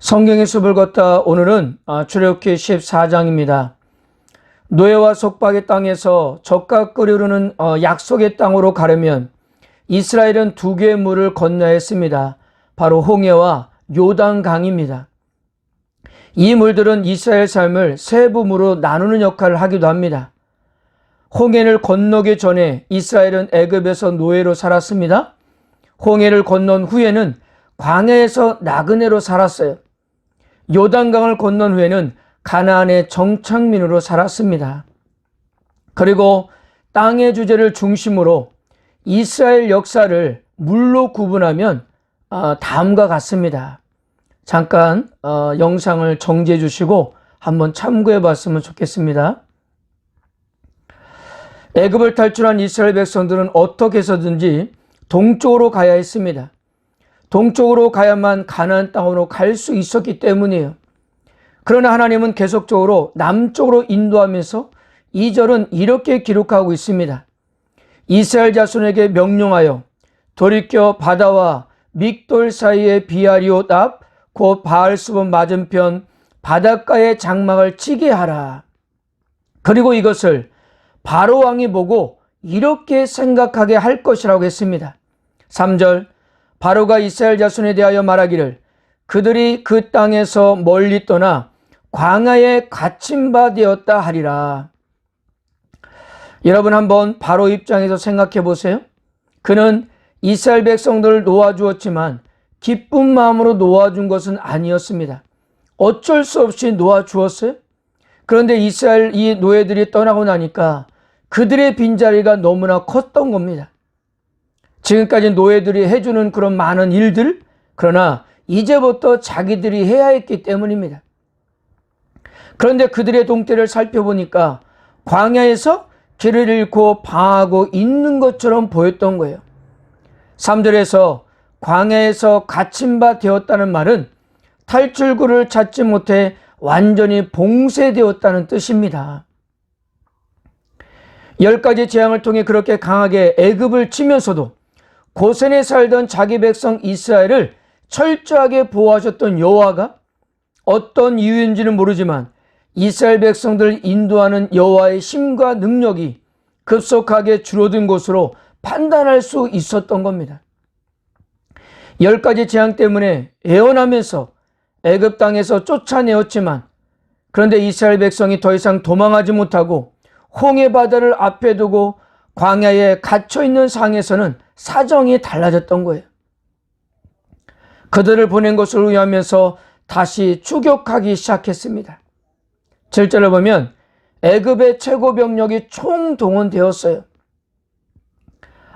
성경의 숲을 걷다 오늘은 출애굽기 14장입니다. 노예와 속박의 땅에서 젖과 끓이 흐르는 약속의 땅으로 가려면 이스라엘은 두 개의 물을 건너야 했습니다. 바로 홍해와 요단강입니다. 이 물들은 이스라엘 삶을 세 부문으로 나누는 역할을 하기도 합니다. 홍해를 건너기 전에 이스라엘은 애굽에서 노예로 살았습니다. 홍해를 건넌 후에는 광야에서 나그네로 살았어요. 요단강을 건넌 후에는 가나안의 정착민으로 살았습니다. 그리고 땅의 주제를 중심으로 이스라엘 역사를 물로 구분하면 다음과 같습니다. 잠깐 영상을 정지해 주시고 한번 참고해 봤으면 좋겠습니다. 애굽을 탈출한 이스라엘 백성들은 어떻게 해서든지 동쪽으로 가야 했습니다. 동쪽으로 가야만 가나안 땅으로 갈 수 있었기 때문이에요. 그러나 하나님은 계속적으로 남쪽으로 인도하면서 2절은 이렇게 기록하고 있습니다. 이스라엘 자손에게 명령하여 돌이켜 바다와 믹돌 사이의 비아리옷 앞 곧 바알스본 맞은편 바닷가에 장막을 치게 하라. 그리고 이것을 바로 왕이 보고 이렇게 생각하게 할 것이라고 했습니다. 3절 바로가 이스라엘 자손에 대하여 말하기를 그들이 그 땅에서 멀리 떠나 광야에 갇힌 바 되었다 하리라. 여러분 한번 바로 입장에서 생각해 보세요. 그는 이스라엘 백성들을 놓아주었지만 기쁜 마음으로 놓아준 것은 아니었습니다. 어쩔 수 없이 놓아주었어요. 그런데 이스라엘 이 노예들이 떠나고 나니까 그들의 빈자리가 너무나 컸던 겁니다. 지금까지 노예들이 해주는 그런 많은 일들, 그러나 이제부터 자기들이 해야 했기 때문입니다. 그런데 그들의 동태를 살펴보니까 광야에서 길을 잃고 방황하고 있는 것처럼 보였던 거예요. 3절에서 광야에서 갇힌 바 되었다는 말은 탈출구를 찾지 못해 완전히 봉쇄되었다는 뜻입니다. 10가지 재앙을 통해 그렇게 강하게 애굽을 치면서도 고센에 살던 자기 백성 이스라엘을 철저하게 보호하셨던 여호와가 어떤 이유인지는 모르지만 이스라엘 백성들을 인도하는 여호와의 힘과 능력이 급속하게 줄어든 것으로 판단할 수 있었던 겁니다. 10가지 재앙 때문에 애원하면서 애굽 땅에서 쫓아내었지만 그런데 이스라엘 백성이 더 이상 도망하지 못하고 홍해 바다를 앞에 두고 광야에 갇혀있는 상황에서는 사정이 달라졌던 거예요. 그들을 보낸 것을 의하면서 다시 추격하기 시작했습니다. 7절을 보면 애굽의 최고 병력이 총동원되었어요.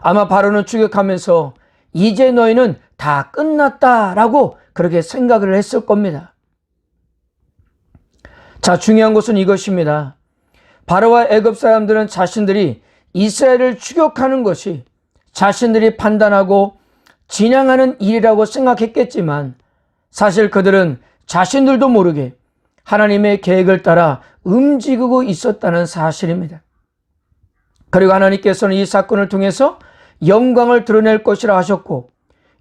아마 바로는 추격하면서 이제 너희는 다 끝났다라고 그렇게 생각을 했을 겁니다. 자, 중요한 것은 이것입니다. 바로와 애굽 사람들은 자신들이 이스라엘을 추격하는 것이 자신들이 판단하고 진행하는 일이라고 생각했겠지만 사실 그들은 자신들도 모르게 하나님의 계획을 따라 움직이고 있었다는 사실입니다. 그리고 하나님께서는 이 사건을 통해서 영광을 드러낼 것이라 하셨고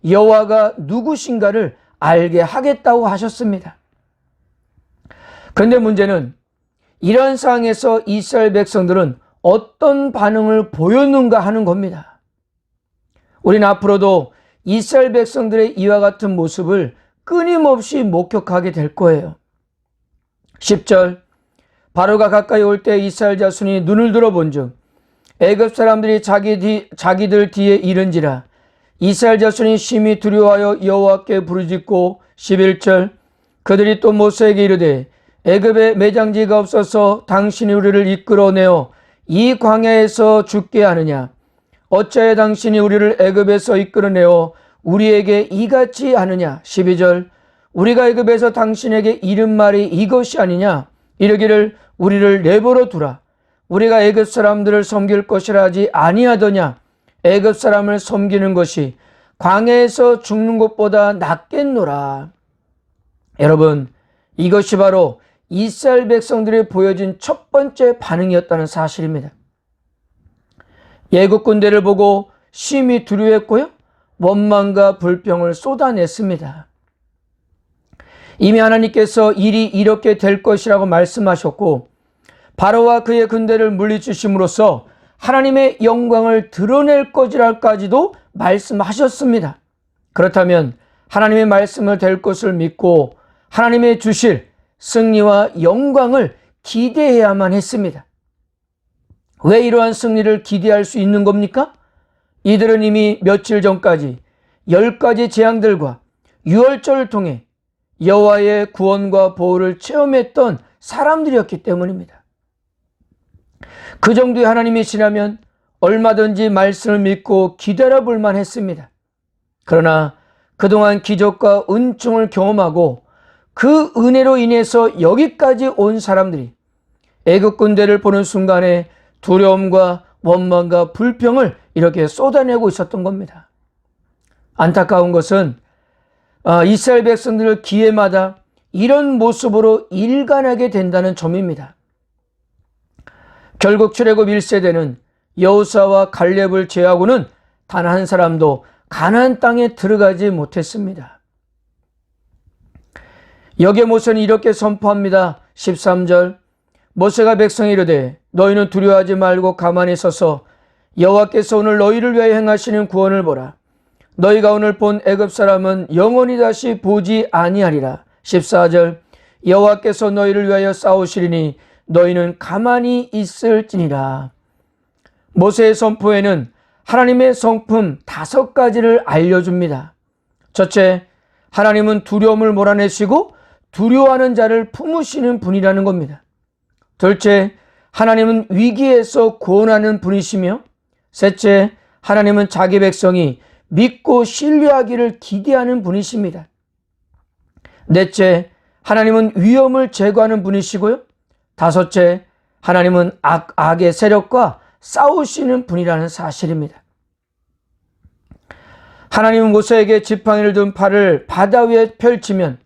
여호와가 누구신가를 알게 하겠다고 하셨습니다. 그런데 문제는 이런 상황에서 이스라엘 백성들은 어떤 반응을 보였는가 하는 겁니다. 우리는 앞으로도 이스라엘 백성들의 이와 같은 모습을 끊임없이 목격하게 될 거예요. 10절 바로가 가까이 올 때 이스라엘 자손이 눈을 들어본즉 애굽 사람들이 자기들 뒤에 이른지라 이스라엘 자손이 심히 두려워하여 여호와께 부르짖고 11절 그들이 또 모세에게 이르되 애굽에 매장지가 없어서 당신이 우리를 이끌어내어 이 광야에서 죽게 하느냐 어찌하여 당신이 우리를 애굽에서 이끌어내어 우리에게 이같이 하느냐 12절 우리가 애굽에서 당신에게 이른 말이 이것이 아니냐 이르기를 우리를 내버려 두라 우리가 애굽 사람들을 섬길 것이라 하지 아니하더냐 애굽 사람을 섬기는 것이 광야에서 죽는 것보다 낫겠노라. 여러분 이것이 바로 이스라엘 백성들이 보여진 첫 번째 반응이었다는 사실입니다. 애굽 군대를 보고 심히 두려워했고요 원망과 불평을 쏟아냈습니다. 이미 하나님께서 일이 이렇게 될 것이라고 말씀하셨고 바로와 그의 군대를 물리치심으로써 하나님의 영광을 드러낼 것이라까지도 말씀하셨습니다. 그렇다면 하나님의 말씀을 될 것을 믿고 하나님의 주실 승리와 영광을 기대해야만 했습니다. 왜 이러한 승리를 기대할 수 있는 겁니까? 이들은 이미 며칠 전까지 10가지 재앙들과 유월절을 통해 여호와의 구원과 보호를 체험했던 사람들이었기 때문입니다. 그 정도의 하나님이시라면 얼마든지 말씀을 믿고 기다려 볼 만했습니다. 그러나 그동안 기적과 은총을 경험하고 그 은혜로 인해서 여기까지 온 사람들이 애국 군대를 보는 순간에 두려움과 원망과 불평을 이렇게 쏟아내고 있었던 겁니다. 안타까운 것은 이스라엘 백성들을 기회마다 이런 모습으로 일관하게 된다는 점입니다. 결국 출애굽 1세대는 여호수아와 갈렙을 제하고는 단 한 사람도 가나안 땅에 들어가지 못했습니다. 여기에 모세는 이렇게 선포합니다. 13절 모세가 백성에 이르되 너희는 두려워하지 말고 가만히 서서 여호와께서 오늘 너희를 위하여 행하시는 구원을 보라. 너희가 오늘 본 애굽 사람은 영원히 다시 보지 아니하리라. 14절 여호와께서 너희를 위하여 싸우시리니 너희는 가만히 있을지니라. 모세의 선포에는 하나님의 성품 5가지를 알려줍니다. 첫째, 하나님은 두려움을 몰아내시고 두려워하는 자를 품으시는 분이라는 겁니다. 둘째, 하나님은 위기에서 구원하는 분이시며 셋째, 하나님은 자기 백성이 믿고 신뢰하기를 기대하는 분이십니다. 넷째, 하나님은 위험을 제거하는 분이시고요. 다섯째, 하나님은 악의 세력과 싸우시는 분이라는 사실입니다. 하나님은 모세에게 지팡이를 든 팔을 바다 위에 펼치면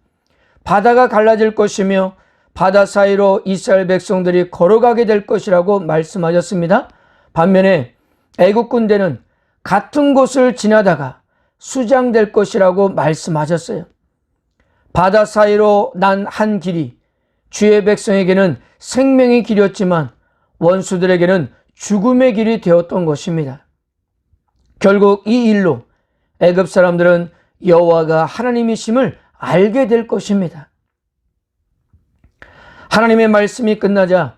바다가 갈라질 것이며 바다 사이로 이스라엘 백성들이 걸어가게 될 것이라고 말씀하셨습니다. 반면에 애국 군대는 같은 곳을 지나다가 수장될 것이라고 말씀하셨어요. 바다 사이로 난 한 길이 주의 백성에게는 생명의 길이었지만 원수들에게는 죽음의 길이 되었던 것입니다. 결국 이 일로 애굽 사람들은 여호와가 하나님이심을 알게 될 것입니다. 하나님의 말씀이 끝나자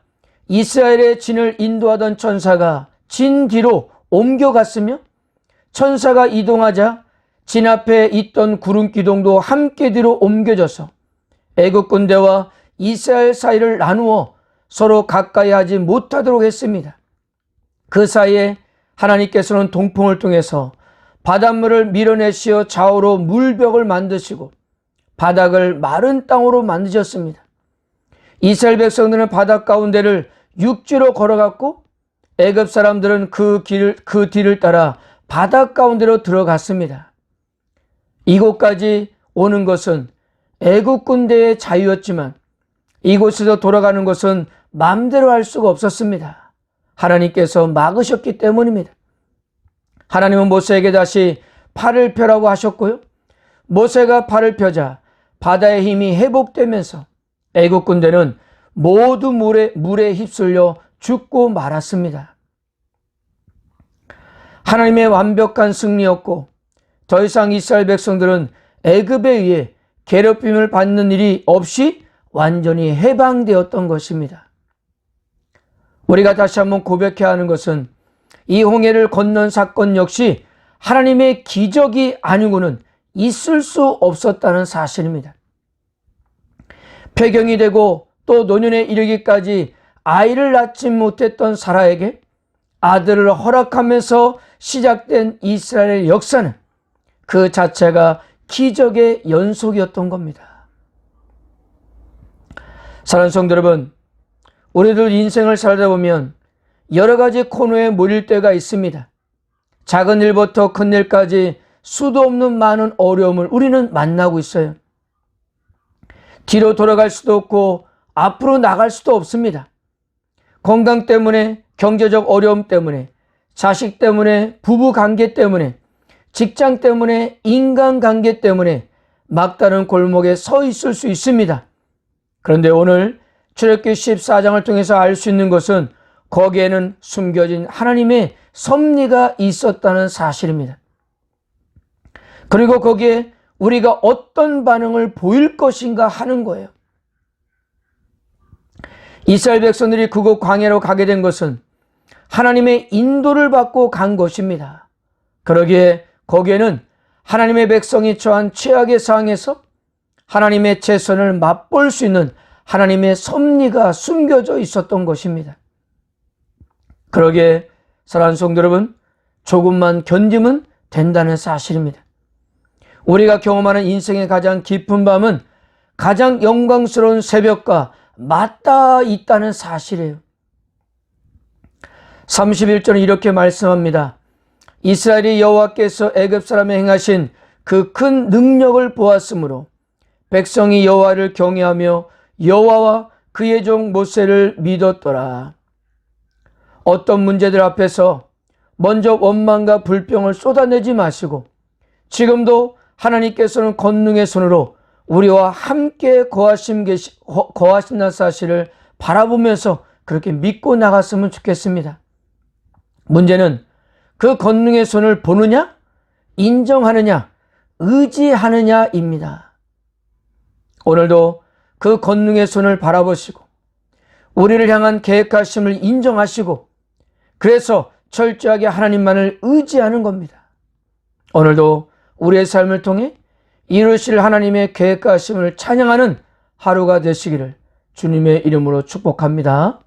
이스라엘의 진을 인도하던 천사가 진 뒤로 옮겨갔으며 천사가 이동하자 진 앞에 있던 구름 기둥도 함께 뒤로 옮겨져서 애굽 군대와 이스라엘 사이를 나누어 서로 가까이 하지 못하도록 했습니다. 그 사이에 하나님께서는 동풍을 통해서 바닷물을 밀어내시어 좌우로 물벽을 만드시고 바닥을 마른 땅으로 만드셨습니다. 이스라엘 백성들은 바다 가운데를 육지로 걸어갔고 애굽 사람들은 그 뒤를 따라 바다 가운데로 들어갔습니다. 이곳까지 오는 것은 애굽 군대의 자유였지만 이곳에서 돌아가는 것은 마음대로 할 수가 없었습니다. 하나님께서 막으셨기 때문입니다. 하나님은 모세에게 다시 팔을 펴라고 하셨고요. 모세가 팔을 펴자 바다의 힘이 회복되면서 애국 군대는 모두 물에 휩쓸려 죽고 말았습니다. 하나님의 완벽한 승리였고 더 이상 이스라엘 백성들은 애굽에 의해 괴롭힘을 받는 일이 없이 완전히 해방되었던 것입니다. 우리가 다시 한번 고백해야 하는 것은 이 홍해를 건넌 사건 역시 하나님의 기적이 아니고는 있을 수 없었다는 사실입니다. 폐경이 되고 또 노년에 이르기까지 아이를 낳지 못했던 사라에게 아들을 허락하면서 시작된 이스라엘의 역사는 그 자체가 기적의 연속이었던 겁니다. 사랑하는 성도 여러분, 우리들 인생을 살다 보면 여러 가지 코너에 몰릴 때가 있습니다. 작은 일부터 큰 일까지 수도 없는 많은 어려움을 우리는 만나고 있어요. 뒤로 돌아갈 수도 없고 앞으로 나갈 수도 없습니다. 건강 때문에, 경제적 어려움 때문에, 자식 때문에, 부부 관계 때문에, 직장 때문에, 인간관계 때문에 막다른 골목에 서 있을 수 있습니다. 그런데 오늘 출애굽기 14장을 통해서 알 수 있는 것은 거기에는 숨겨진 하나님의 섭리가 있었다는 사실입니다. 그리고 거기에 우리가 어떤 반응을 보일 것인가 하는 거예요. 이스라엘 백성들이 그곳 광야로 가게 된 것은 하나님의 인도를 받고 간 것입니다. 그러기에 거기에는 하나님의 백성이 처한 최악의 상황에서 하나님의 제선을 맛볼 수 있는 하나님의 섭리가 숨겨져 있었던 것입니다. 그러기에 사랑하는 성도 여러분, 조금만 견디면 된다는 사실입니다. 우리가 경험하는 인생의 가장 깊은 밤은 가장 영광스러운 새벽과 맞닿아 있다는 사실이에요. 31절은 이렇게 말씀합니다. 이스라엘이 여호와께서 애굽 사람에 행하신 그 큰 능력을 보았으므로 백성이 여호와를 경외하며 여호와와 그의 종 모세를 믿었더라. 어떤 문제들 앞에서 먼저 원망과 불평을 쏟아내지 마시고 지금도 하나님께서는 권능의 손으로 우리와 함께 거하신다는 사실을 바라보면서 그렇게 믿고 나갔으면 좋겠습니다. 문제는 그 권능의 손을 보느냐, 인정하느냐, 의지하느냐입니다. 오늘도 그 권능의 손을 바라보시고 우리를 향한 계획하심을 인정하시고 그래서 철저하게 하나님만을 의지하는 겁니다. 오늘도 우리의 삶을 통해 이루실 하나님의 계획하심을 찬양하는 하루가 되시기를 주님의 이름으로 축복합니다.